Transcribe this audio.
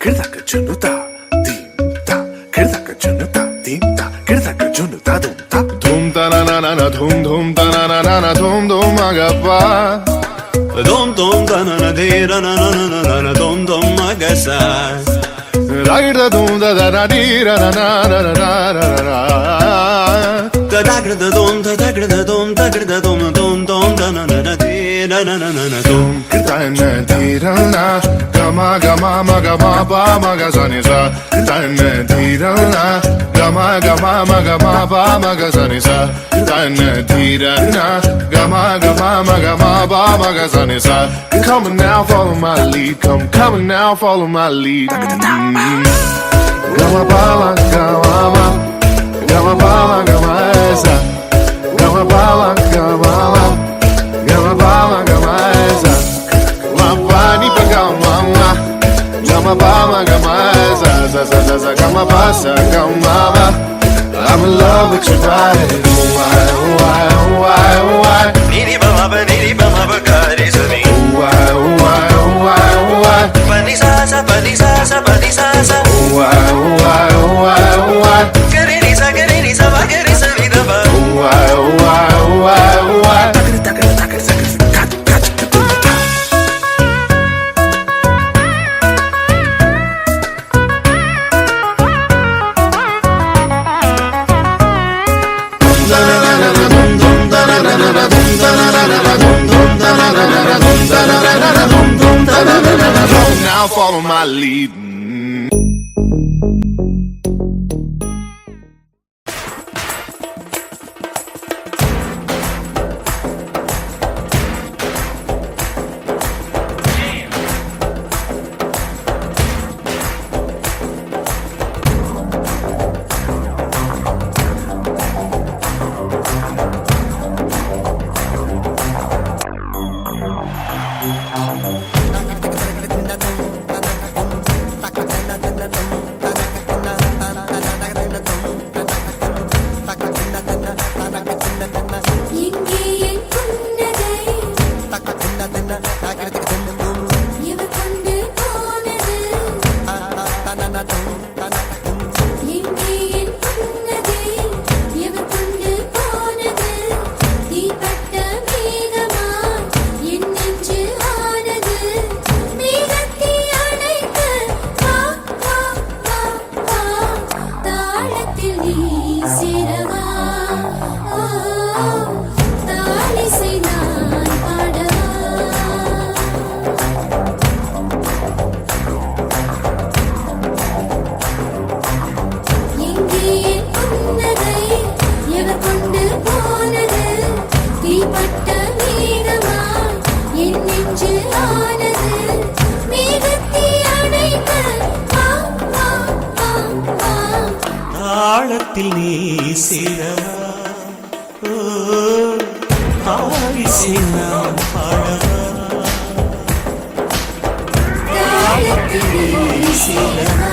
கிருதக்க ஜுனுதா தீம்தா கிருதக்க ஜுனுதா தீம்தா கிருதக்க ஜுனுதா தும்தா धूम तना ना ना ना धूम धूम तना ना ना ना धूम धूम agappa Dom dom da na na de ra na na na na na dom dom magasa ragda dum da da da di ra na na na na na na da da gra da dom da gra da dom da gra da dom dom dom da na na na de na na na na dom kirtana dirana gama gama maga ma ba maga sani sa kirtana dirana gama gama maga ma ba maga sani sa kirtana dirana gama gama maga ma ba maga sani sa come now follow my lead come now follow my lead gama ba gama gama ba gama esa gama ba gama gama ba gama esa mapani pa gama gama ba gama esa sa sa sa sa gama ba sa gama ba I'm in love with your body why ni ba ma ba ga re sa ni why pa ni sa sa pa ni sa sa pa ni sa sa why ga re ni sa ba ga re sa ni da ba why தகர தகர தகர தகர காட் காட் தும்தா now follow my lead தாளத்தில் நீ சேரவா ஆரிசை நான் பாடவா தாளத்தில் நீ சேரவா